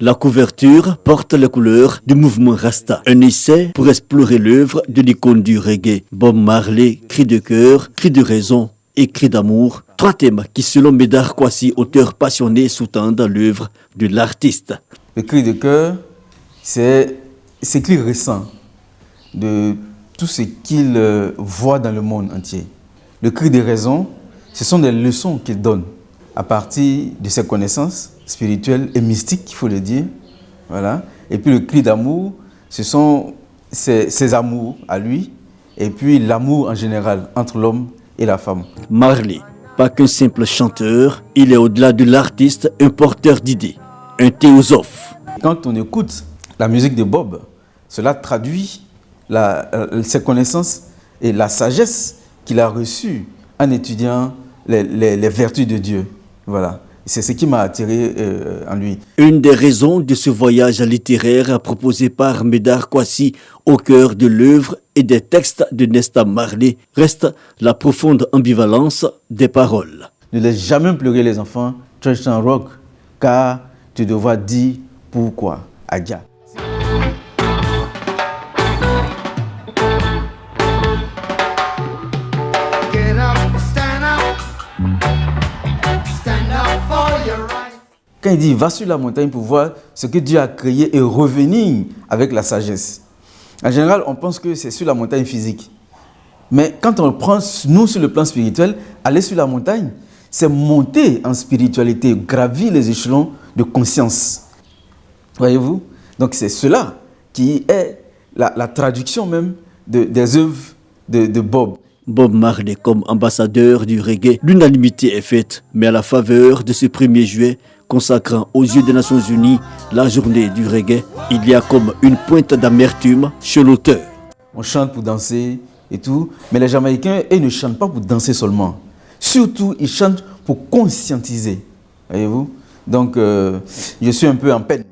La couverture porte les couleurs du mouvement Rasta, un essai pour explorer l'œuvre de l'icône du reggae. Bob Marley, cri de cœur, cri de raison et cri d'amour. Trois thèmes qui, selon Médard Kouassi, auteur passionné, sous-tendent l'œuvre de l'artiste. Le cri de cœur, c'est cri récent de tout ce qu'il voit dans le monde entier. Le cri de raison, ce sont des leçons qu'il donne à partir de ses connaissances spirituelles et mystiques, il faut le dire. Voilà. Et puis le cri d'amour, ce sont ses amours à lui, et puis l'amour en général entre l'homme et la femme. Marley, pas qu'un simple chanteur, il est au-delà de l'artiste un porteur d'idées, un théosophe. Quand on écoute la musique de Bob, cela traduit ses connaissances et la sagesse qu'il a reçue en étudiant les vertus de Dieu. Voilà. C'est ce qui m'a attiré en lui. Une des raisons de ce voyage littéraire proposé par Médard Kouassi au cœur de l'œuvre et des textes de Nesta Marley reste la profonde ambivalence des paroles. Ne laisse jamais pleurer les enfants, Church and Rock, car tu devras dire pourquoi. Adja. Quand il dit « va sur la montagne pour voir ce que Dieu a créé et revenir avec la sagesse ». En général, on pense que c'est sur la montagne physique. Mais quand on le prend, nous, sur le plan spirituel, aller sur la montagne, c'est monter en spiritualité, gravir les échelons de conscience. Voyez-vous? Donc c'est cela qui est la traduction même des œuvres de Bob. Bob Marley comme ambassadeur du reggae, l'unanimité est faite, mais à la faveur de ce 1er juillet, consacrant aux yeux des Nations Unies la journée du reggae, il y a comme une pointe d'amertume chez l'auteur. On chante pour danser et tout, mais les Jamaïcains, ils ne chantent pas pour danser seulement. Surtout, ils chantent pour conscientiser. Voyez-vous? Donc, je suis un peu en peine.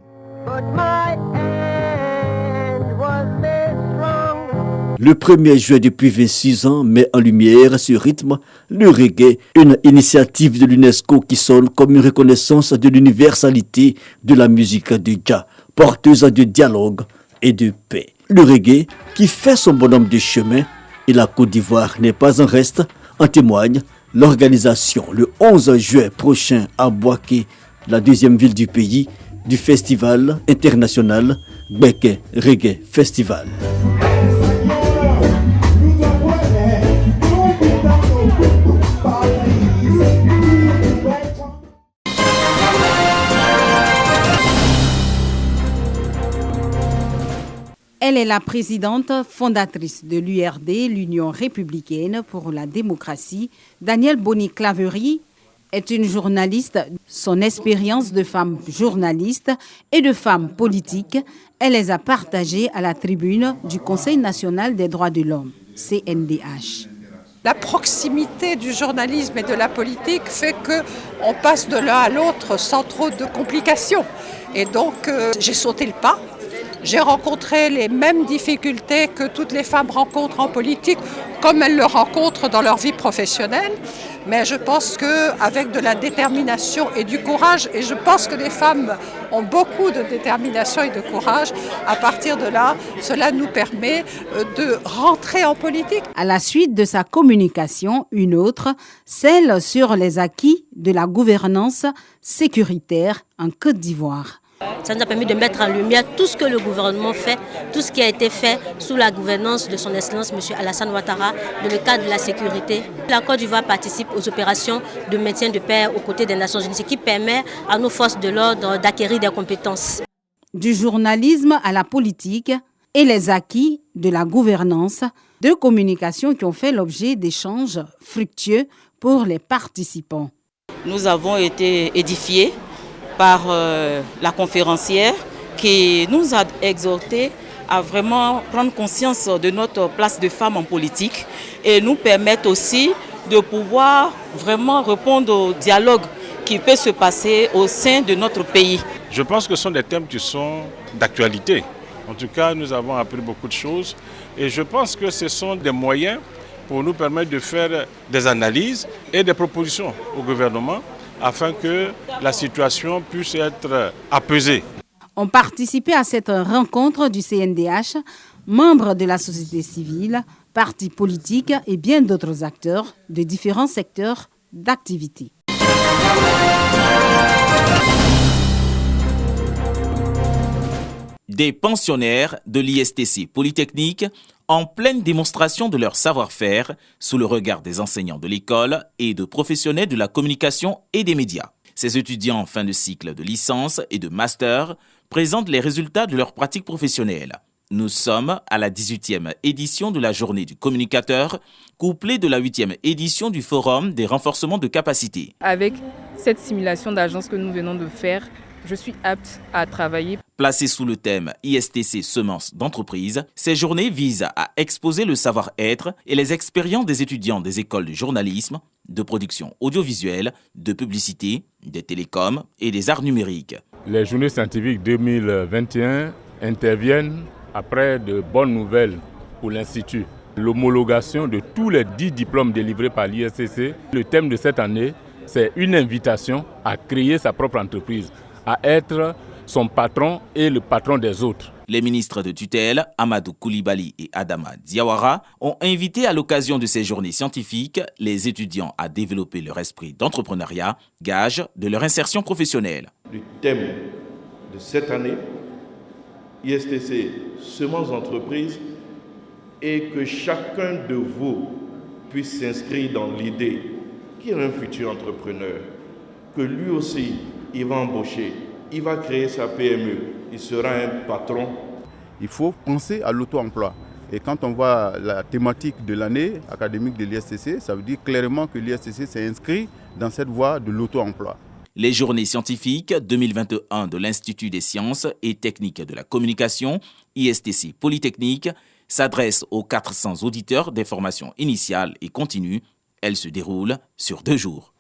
Le 1er juillet depuis 26 ans met en lumière ce rythme, le reggae, une initiative de l'UNESCO qui sonne comme une reconnaissance de l'universalité de la musique de Jah, porteuse de dialogue et de paix. Le reggae qui fait son bonhomme de chemin et la Côte d'Ivoire n'est pas en reste, en témoigne l'organisation le 11 juillet prochain à Bouaké, la deuxième ville du pays, du festival international Gbeke Reggae Festival. Elle est la présidente fondatrice de l'URD, l'Union républicaine pour la démocratie. Danielle Boni-Claverie est une journaliste. Son expérience de femme journaliste et de femme politique, elle les a partagées à la tribune du Conseil national des droits de l'homme, CNDH. La proximité du journalisme et de la politique fait qu'on passe de l'un à l'autre sans trop de complications. Et donc, j'ai sauté le pas. J'ai rencontré les mêmes difficultés que toutes les femmes rencontrent en politique, comme elles le rencontrent dans leur vie professionnelle. Mais je pense qu'avec de la détermination et du courage, et je pense que les femmes ont beaucoup de détermination et de courage, à partir de là, cela nous permet de rentrer en politique. À la suite de sa communication, une autre, celle sur les acquis de la gouvernance sécuritaire en Côte d'Ivoire. Ça nous a permis de mettre en lumière tout ce que le gouvernement fait, tout ce qui a été fait sous la gouvernance de son Excellence M. Alassane Ouattara dans le cadre de la sécurité. La Côte d'Ivoire participe aux opérations de maintien de paix aux côtés des Nations Unies, ce qui permet à nos forces de l'ordre d'acquérir des compétences. Du journalisme à la politique et les acquis de la gouvernance, deux communications qui ont fait l'objet d'échanges fructueux pour les participants. Nous avons été édifiés par la conférencière qui nous a exhortés à vraiment prendre conscience de notre place de femme en politique et nous permettre aussi de pouvoir vraiment répondre au dialogue qui peut se passer au sein de notre pays. Je pense que ce sont des thèmes qui sont d'actualité. En tout cas, nous avons appris beaucoup de choses et je pense que ce sont des moyens pour nous permettre de faire des analyses et des propositions au gouvernement afin que la situation puisse être apaisée. Ont participé à cette rencontre du CNDH, membres de la société civile, partis politiques et bien d'autres acteurs de différents secteurs d'activité. Des pensionnaires de l'ISTC Polytechnique en pleine démonstration de leur savoir-faire sous le regard des enseignants de l'école et de professionnels de la communication et des médias. Ces étudiants en fin de cycle de licence et de master présentent les résultats de leur pratique professionnelle. Nous sommes à la 18e édition de la journée du communicateur, couplée de la 8e édition du forum des renforcements de capacité. Avec cette simulation d'agence que nous venons de faire, je suis apte à travailler. Placées sous le thème ISTC Semences d'entreprise, ces journées visent à exposer le savoir-être et les expériences des étudiants des écoles de journalisme, de production audiovisuelle, de publicité, des télécoms et des arts numériques. Les journées scientifiques 2021 interviennent après de bonnes nouvelles pour l'Institut. L'homologation de tous les 10 diplômes délivrés par l'ISTC. Le thème de cette année, c'est une invitation à créer sa propre entreprise, à être son patron et le patron des autres. Les ministres de tutelle, Amadou Koulibaly et Adama Diawara, ont invité à l'occasion de ces journées scientifiques les étudiants à développer leur esprit d'entrepreneuriat, gage de leur insertion professionnelle. Le thème de cette année, ISTC Semences d'entreprise, est que chacun de vous puisse s'inscrire dans l'idée qu'il est un futur entrepreneur, que lui aussi, il va embaucher, il va créer sa PME, il sera un patron. Il faut penser à l'auto-emploi. Et quand on voit la thématique de l'année académique de l'ISTC, ça veut dire clairement que l'ISTC s'est inscrit dans cette voie de l'auto-emploi. Les journées scientifiques 2021 de l'Institut des sciences et techniques de la communication, ISTC Polytechnique, s'adressent aux 400 auditeurs des formations initiales et continues. Elles se déroulent sur 2 jours.